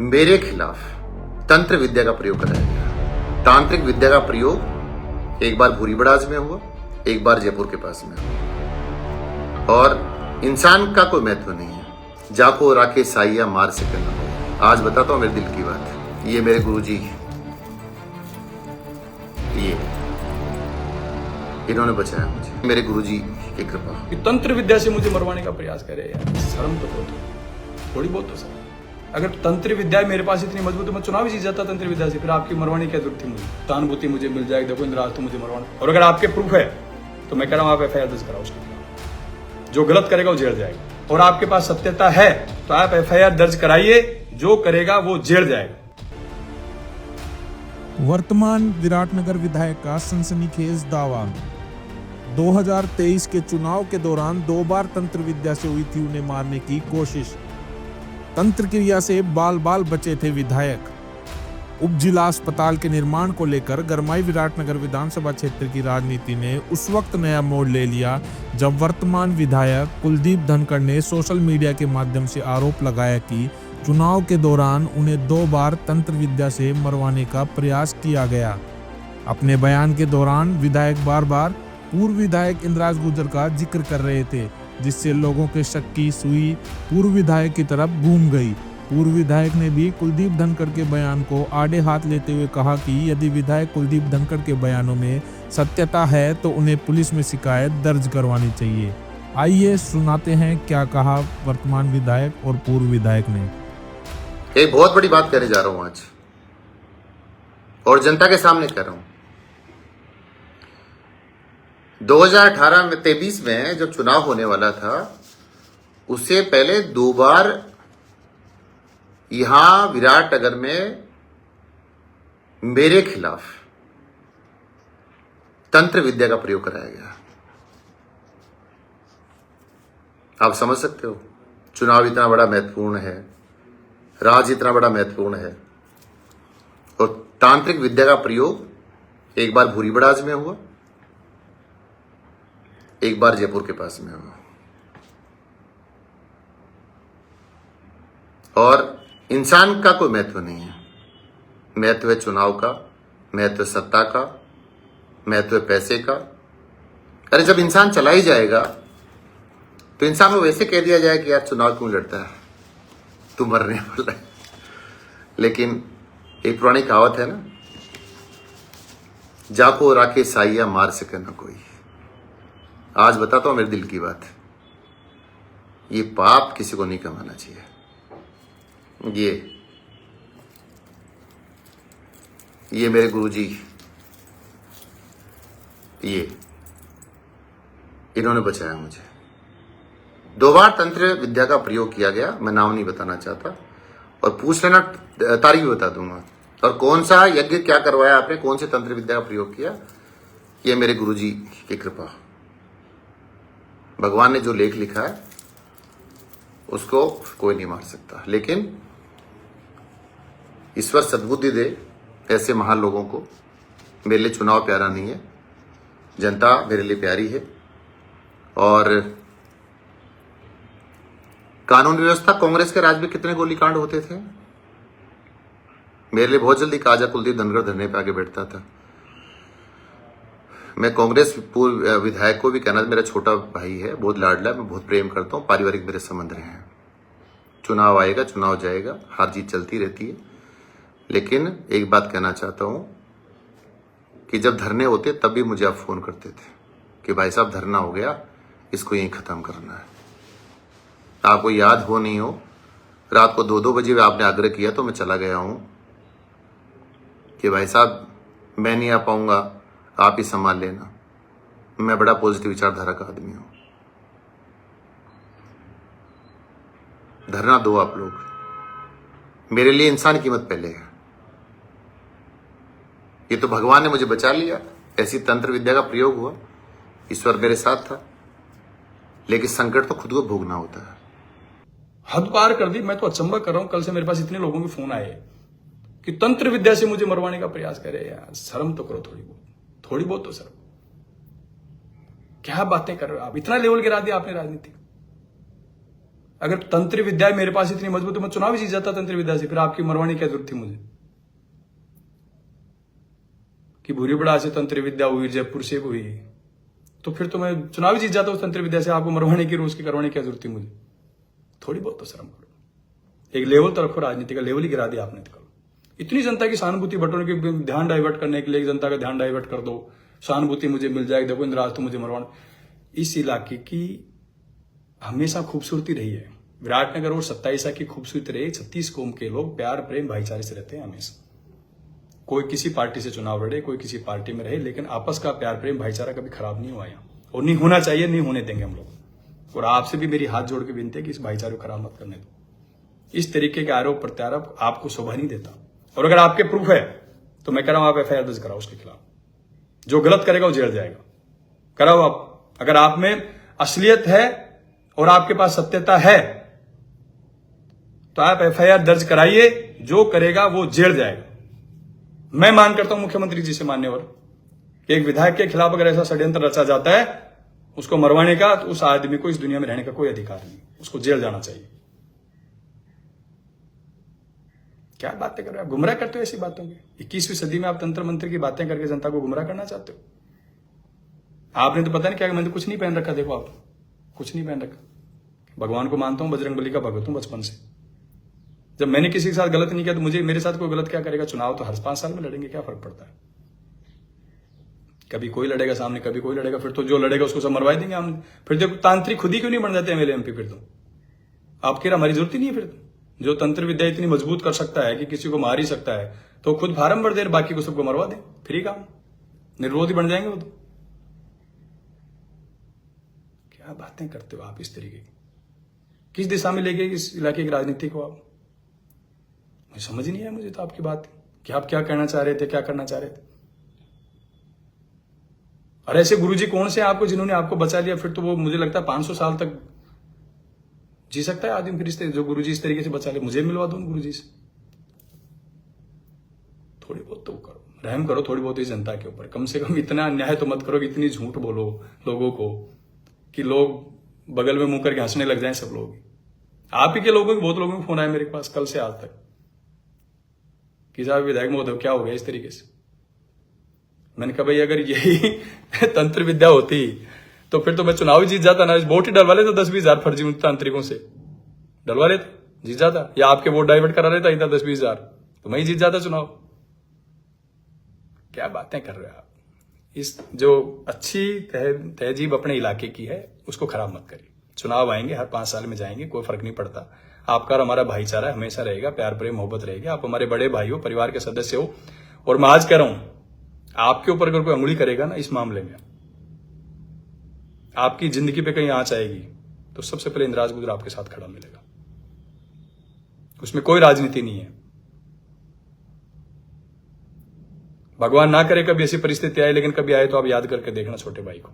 मेरे खिलाफ तंत्र विद्या का प्रयोग कराया गया। तांत्रिक विद्या का प्रयोग एक बार भूरी बड़ाज में हुआ, एक बार जयपुर के पास में हुआ। और इंसान का कोई महत्व नहीं है। जाको राखे साइया मार से करना। आज बताता हूं मेरे दिल की बात। ये मेरे गुरुजी, ये इन्होंने बचाया मुझे, मेरे गुरुजी की कृपा। तंत्र विद्या से मुझे मरवाने का प्रयास करे यार, शर्म तो करो थोड़ी बहुत तो सर। अगर तंत्र विद्या मेरे पास इतनी मजबूत है, मैं चुनाव ही जीत जाता तंत्र विद्या से, फिर आपकी मरवाने की क्या जरूरत थी मुझे? सहानुभूति मुझे मिल जाएगी, देखो इंद्राज तो मुझे मरवाना। और अगर आपके प्रूफ है तो मैं कह रहा हूं आप एफआईआर दर्ज कराओ उसके खिलाफ। जो गलत करेगा वो जेल जाएगा। और आपके पास सत्यता है तो आप एफआईआर दर्ज कराइए, जो करेगा वो जेल जाएगा। वर्तमान विराटनगर विधायक का सनसनीखेज दावा। 2023 के चुनाव के दौरान 2 बार तंत्र विद्या से हुई थी उन्हें मारने की कोशिश। तंत्र क्रिया से बाल बाल बचे थे विधायक। उप जिला अस्पताल के निर्माण को लेकर गरमाई विराटनगर विधानसभा क्षेत्र की राजनीति ने उस वक्त नया मोड़ ले लिया जब वर्तमान विधायक कुलदीप धनखड़ ने सोशल मीडिया के माध्यम से आरोप लगाया कि चुनाव के दौरान उन्हें 2 बार तंत्र विद्या से मरवाने का प्रयास किया गया। अपने बयान के दौरान विधायक बार बार पूर्व विधायक इंद्राज गुर्जर का जिक्र कर रहे थे, जिससे लोगों के शक की सुई पूर्व विधायक की तरफ घूम गई। पूर्व विधायक ने भी कुलदीप धनखड़ के बयान को आड़े हाथ लेते हुए कहा कि यदि विधायक कुलदीप धनखड़ के बयानों में सत्यता है तो उन्हें पुलिस में शिकायत दर्ज करवानी चाहिए। आइए सुनाते हैं क्या कहा वर्तमान विधायक और पूर्व विधायक ने। एक बहुत बड़ी बात कहने जा रहा हूं आज, और जनता के सामने कह रहा हूं। 2018 में 23 में जब चुनाव होने वाला था, उससे पहले 2 बार यहां विराटनगर में मेरे खिलाफ तंत्र विद्या का प्रयोग कराया गया। आप समझ सकते हो, चुनाव इतना बड़ा महत्वपूर्ण है, राज इतना बड़ा महत्वपूर्ण है, और तांत्रिक विद्या का प्रयोग एक बार भूरी बड़ाज में हुआ, एक बार जयपुर के पास में हुआ। और इंसान का कोई महत्व नहीं है। महत्व है चुनाव का, महत्व सत्ता का, महत्व है पैसे का। अरे जब इंसान चला ही जाएगा तो इंसान को वैसे कह दिया जाए कि यार चुनाव क्यों लड़ता है, तू मरने वाला है। लेकिन एक पुरानी कहावत है ना, जाको राखे साइया मार सके ना कोई। आज बताता हूं मेरे दिल की बात। ये पाप किसी को नहीं कमाना चाहिए। ये मेरे गुरुजी, ये इन्होंने बचाया मुझे। 2 बार तंत्र विद्या का प्रयोग किया गया, मैं नाम नहीं बताना चाहता, और पूछ लेना तारीख भी बता दूंगा। और कौन सा यज्ञ क्या करवाया आपने, कौन से तंत्र विद्या का प्रयोग किया, ये मेरे गुरुजी की कृपा। भगवान ने जो लेख लिखा है उसको कोई नहीं मार सकता। लेकिन ईश्वर सद्बुद्धि दे ऐसे महान लोगों को। मेरे लिए चुनाव प्यारा नहीं है, जनता मेरे लिए प्यारी है। और कानून व्यवस्था, कांग्रेस के राज में कितने गोलीकांड होते थे, मेरे लिए बहुत जल्दी कहा जा कुलदीप धनखड़ धरने पे आगे बैठता था। मैं कांग्रेस पूर्व विधायक को भी कहना, मेरा छोटा भाई है, बहुत लाडला, मैं बहुत प्रेम करता हूं, पारिवारिक मेरे संबंध रहे हैं। चुनाव आएगा, चुनाव जाएगा, हार जीत चलती रहती है। लेकिन एक बात कहना चाहता हूं कि जब धरने होते तब भी मुझे आप फोन करते थे कि भाई साहब धरना हो गया, इसको यहीं खत्म करना है। आपको याद हो नहीं हो, रात को 2-2 बजे आपने आग्रह किया तो मैं चला गया हूं कि भाई साहब मैं नहीं आ पाऊंगा, आप ही संभाल लेना। मैं बड़ा पॉजिटिव विचारधारा का आदमी हूं। धरना दो आप लोग। मेरे लिए इंसान की कीमत पहले है। ये तो भगवान ने मुझे बचा लिया, ऐसी तंत्र विद्या का प्रयोग हुआ, ईश्वर मेरे साथ था। लेकिन संकट तो खुद को भोगना होता है। हद पार कर दी। मैं तो अचंभा कर रहा हूं, कल से मेरे पास इतने लोगों के फोन आए कि तंत्र विद्या से मुझे मरवाने का प्रयास करे यार, शर्म तो करो थोड़ी बहुत तो शर्म। क्या बातें कर रहे हो आप, इतना लेवल गिरा दिया आपने राजनीति। अगर तंत्र विद्या मेरे पास इतनी मजबूत तो मैं चुनाव ही जीत जाता तंत्र विद्या से, फिर आपकी मरवानी क्या जरूरत थी मुझे कि भूरी बड़ा से तंत्र विद्या हुई, जयपुर से हुई, तो फिर तो मैं चुनाव ही जीत जाता उस तंत्र विद्या से। आपको मरवाने की, रोज की करवाने की क्या जरूरत थी मुझे? थोड़ी बहुत तो शर्म करो, एक लेवल तो रखो, राजनीति का लेवल ही गिरा दिया आपने। तो करो इतनी जनता की सहानुभूति बटोरने के, ध्यान डाइवर्ट करने के लिए जनता का ध्यान डाइवर्ट कर दो, सहानुभूति मुझे मिल जाएगी, देखो इंद्राज तो मुझे मरवाना। इस इलाके की हमेशा खूबसूरती रही है, विराटनगर और 27 की खूबसूरती रही। 36 कौम के लोग प्यार प्रेम भाईचारे से रहते हैं हमेशा। कोई किसी पार्टी से चुनाव लड़े, कोई किसी पार्टी में रहे, लेकिन आपस का प्यार प्रेम भाईचारा कभी खराब नहीं हुआ यहाँ, और नहीं होना चाहिए, नहीं होने देंगे हम लोग। और आपसे भी मेरी हाथ जोड़ के विनती है कि इस भाईचारे को खराब मत करने दो। इस तरीके के आरोप प्रत्यारोप आपको शोभा नहीं देता। और अगर आपके प्रूफ है तो मैं कह रहा हूं आप FIR दर्ज कराओ उसके खिलाफ। जो गलत करेगा वो जेल जाएगा, कराओ आप। अगर आप में असलियत है और आपके पास सत्यता है तो आप FIR दर्ज कराइए, जो करेगा वो जेल जाएगा। मैं मान करता हूं मुख्यमंत्री जी से मान्यवर कि एक विधायक के खिलाफ अगर ऐसा षड्यंत्र रचा जाता है उसको मरवाने का, तो उस आदमी को इस दुनिया में रहने का कोई अधिकार नहीं, उसको जेल जाना चाहिए। क्या बातें कर रहे हो आप? गुमराह करते हो ऐसी बातों की। 21वीं सदी में आप तंत्र मंत्र की बातें करके जनता को गुमराह करना चाहते हो। आपने तो पता नहीं क्या, मैंने कुछ नहीं पहन रखा, देखो आप कुछ नहीं पहन रखा। भगवान को मानता हूं, बजरंगबली का भगत हूं बचपन से। जब मैंने किसी के साथ गलत नहीं किया तो मुझे, मेरे साथ कोई गलत क्या करेगा? चुनाव तो हर 5 साल में लड़ेंगे, क्या फर्क पड़ता है? कभी कोई लड़ेगा सामने, कभी कोई लड़ेगा, फिर तो जो लड़ेगा उसको सब मरवा देंगे हम। फिर देखो तांत्रिक खुद ही क्यों नहीं बन जाते MLA MP? फिर तो आप कह रहे हमारी जरूरत ही नहीं है। फिर तो जो तंत्र विद्या इतनी मजबूत कर सकता है कि किसी को मार ही सकता है, तो खुद फार्म भर दे, बाकी को सबको मरवा दे, फ्री काम, निर्विरोधी बन जाएंगे वो तो। क्या बातें करते हो आप इस तरीके की? किस दिशा में ले गए इस इलाके की राजनीति को आप? मुझे समझ ही नहीं है मुझे तो आपकी बात कि आप क्या कहना चाह रहे थे, क्या करना चाह रहे थे। और ऐसे गुरुजी कौन से आपको जिन्होंने आपको बचा लिया? फिर तो वो मुझे लगता है 500 साल तक जी सकता है आदमी। फिर इस जो गुरुजी इस तरीके से बचा ले, मुझे मिलवा दो उन गुरुजी से। थोड़ी बहुत तो करो, रहम करो थोड़ी बहुत इस जनता के ऊपर। कम से कम इतना अन्याय तो मत करो कि इतनी झूठ बोलो लोगों को कि लोग बगल में मुंह करके हंसने लग जाएं सब लोग। आप ही के लोगों के, बहुत लोगों को फोन आया मेरे पास कल से आज तक कि साहब विधायक महोदय क्या हो गया इस तरीके से। मैंने कहा भाई अगर यही तंत्र विद्या होती तो फिर तो मैं चुनाव ही जीत जाता ना। वोट ही डलवा लेता 10-20 हजार फर्जी तांत्रिकों से, डलवा लेता, जीत जाता। या आपके वोट डाइवर्ट करा लेता इधर 10-20 हजार, तो मैं ही जीत जाता चुनाव। क्या बातें कर रहे हो आप? इस जो अच्छी तहजीब अपने इलाके की है उसको खराब मत करिए। चुनाव आएंगे, हर 5 साल में जाएंगे, कोई फर्क नहीं पड़ता। आपका और हमारा भाईचारा हमेशा रहेगा, प्यार प्रेम मोहब्बत रहेगी। आप हमारे बड़े भाई हो, परिवार के सदस्य हो। और मैं आज कह रहा हूं, आपके ऊपर अगर कोई अंगुली करेगा ना इस मामले में, आपकी जिंदगी पे कहीं आंच आएगी तो सबसे पहले इंद्राज गुजर आपके साथ खड़ा मिलेगा। उसमें कोई राजनीति नहीं है। भगवान ना करे कभी ऐसी परिस्थिति आए, लेकिन कभी आए तो आप याद करके देखना छोटे भाई को।